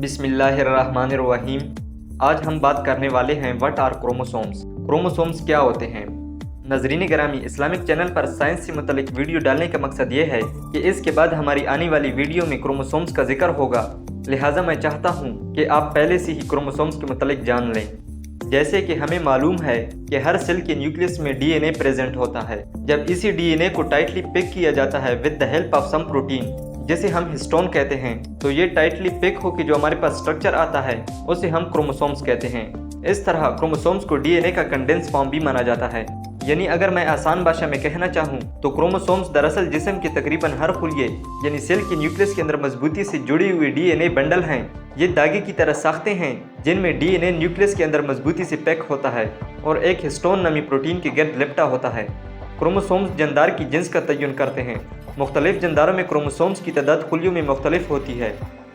बिस्मिल्लाहिर्रहमानिर्रहीम। आज हम बात करने वाले हैं व्हाट आर क्रोमोसोम्स। क्रोमोसोम्स क्या होते हैं? नाज़रीन गिरामी, इस्लामिक चैनल पर साइंस से मुतल्लिक वीडियो डालने का मकसद ये है कि इसके बाद हमारी आने वाली वीडियो में क्रोमोसोम्स का जिक्र होगा, लिहाजा मैं चाहता हूँ कि आप पहले से ही क्रोमोसोम्स के मुतल्लिक जान लें। जैसे कि हमें मालूम है कि हर सेल के न्यूक्लियस में डीएनए प्रेजेंट होता है। जब इसी डीएनए को टाइटली पैक किया जाता है with the help of some protein, जिसे हम हिस्टोन कहते हैं, तो ये टाइटली पैक होकर जो हमारे पास स्ट्रक्चर आता है उसे हम क्रोमोसोम्स कहते हैं। इस तरह क्रोमोसोम्स को डीएनए का कंडेंस फॉर्म भी माना जाता है। यानी अगर मैं आसान भाषा में कहना चाहूँ तो क्रोमोसोम्स दरअसल जिस्म के तकरीबन हर खुलिये यानी सेल के न्यूक्लियस के अंदर मजबूती से जुड़ी हुई डीएनए बंडल हैं। ये धागे की तरह साख्ते हैं जिनमें डीएनए न्यूक्लियस के अंदर मजबूती से पैक होता है और एक हिस्टोन नामी प्रोटीन के गिर्द लिपटा होता है। क्रोमोसोम्स जंदार की जिन्स का तयन करते हैं। मुख्तलिफ जंदारों में क्रोमोसोम्स की तादाद खुलियों में मुख्तलिफ होती है।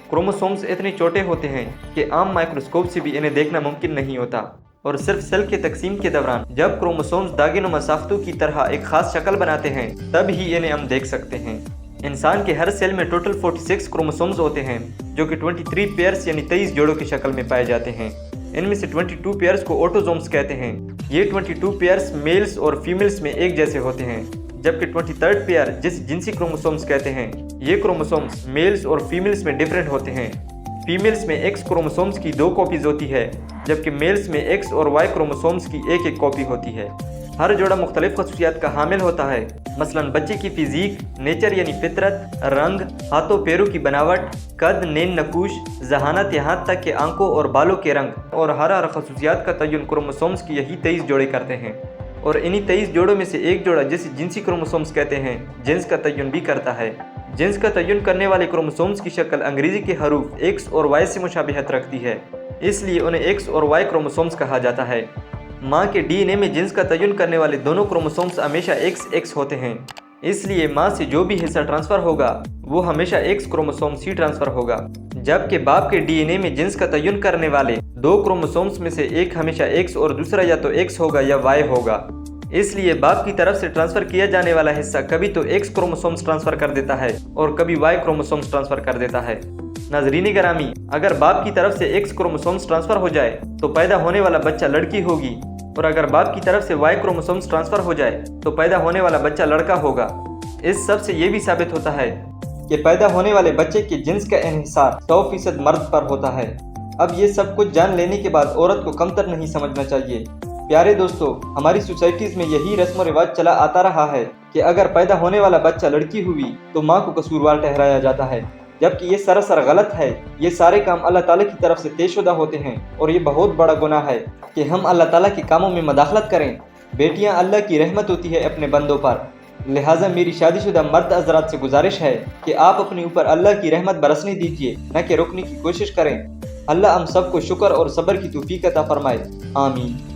क्रोमोसोम्स इतने छोटे होते हैं कि आम माइक्रोस्कोप से भी इन्हें देखना मुमकिन नहीं होता, और सिर्फ सेल के तकसीम के दौरान जब क्रोमोसोम्स दागिनुमा साख्तों की तरह एक खास शक्ल बनाते हैं तब ही इन्हें हम देख सकते हैं। इंसान के हर सेल में टोटल 46 क्रोमोसोम्स होते हैं, जो कि 23 पेयर्स यानी 23 जोड़ों की शक्ल में पाए जाते हैं। इनमें से 22 पेयर्स को ऑटोसोम्स कहते हैं। ये 22 पेयर्स मेल्स और फीमेल्स में एक जैसे होते हैं, जबकि 23rd पेयर जिसे जिनसी क्रोमोसोम्स कहते हैं, ये क्रोमोसोम्स मेल्स और फीमेल्स में डिफरेंट होते हैं। फीमेल्स में X क्रोमोसोम्स की 2 कॉपीज होती है, जबकि मेल्स में X और Y क्रोमोसोम्स की एक कॉपी होती है। हर जोड़ा मुख्तलिफ खसूसियात का हामिल होता है। मसलन बच्चे की फिजीक, नेचर यानी फितरत, रंग, हाथों पैरों की बनावट, कद, नैन नकूश, जहानत, यहाँ तक के आंखों और बालों के रंग और हर खसूसियात का तयन क्रोमोसोम्स की यही 23 जोड़े करते हैं। और इन्हीं 23 जोड़ों में से एक जोड़ा जिसे जिनसी क्रोमोसोम्स कहते हैं, जिन्स का तयन भी करता है। जिन्स का तयन करने वाले क्रोमोसोम्स की शक्ल अंग्रेजी के हरूफ X और Y से मुशाबिहत रखती है, इसलिए उन्हें X और Y क्रोमोसोम्स कहा जाता है। माँ के डीएनए में जिन्स का तयन करने वाले दोनों क्रोमोसोम्स हमेशा XX होते हैं, इसलिए माँ से जो भी हिस्सा ट्रांसफ़र होगा वो हमेशा X क्रोमोसोम्स ही ट्रांसफ़र होगा। जबकि बाप के डीएनए में जिन्स का तयन करने वाले 2 क्रोमोसोम्स में से एक हमेशा X और दूसरा या तो X होगा या Y होगा। इसलिए बाप की तरफ से ट्रांसफ़र किया जाने वाला हिस्सा कभी तो X क्रोमोसोम्स ट्रांसफ़र कर देता है और कभी Y क्रोमोसोम्स ट्रांसफ़र कर देता है। नाज़रीन गिरामी, अगर बाप की तरफ से X क्रोमोसोम्स ट्रांसफ़र हो जाए तो पैदा होने वाला बच्चा लड़की होगी, और अगर बाप की तरफ से Y क्रोमोसोम्स ट्रांसफ़र हो जाए तो पैदा होने वाला बच्चा लड़का होगा। इस सब से ये भी साबित होता है कि पैदा होने वाले बच्चे के जिन्स का इन्हिसार 100% मर्द पर होता है। अब ये सब कुछ जान लेने के बाद औरत को कमतर नहीं समझना चाहिए। प्यारे दोस्तों, हमारी सोसाइटीज़ में यही रस्म व रिवाज चला आता रहा है कि अगर पैदा होने वाला बच्चा लड़की हुई तो माँ को कसूरवार ठहराया जाता है, जबकि ये सरासर गलत है। ये सारे काम अल्लाह ताला की तरफ से तयशुदा होते हैं और ये बहुत बड़ा गुनाह है कि हम अल्लाह ताला के कामों में मदाखलत करें। बेटियां अल्लाह की रहमत होती है अपने बंदों पर, लिहाजा मेरी शादीशुदा मर्द हज़रात से गुजारिश है कि आप अपने ऊपर अल्लाह की रहमत बरसने दीजिए, न कि रोकने की कोशिश करें। अल्लाह हम सबको शुक्र और सब्र की तौफीक अता फरमाए। आमीन।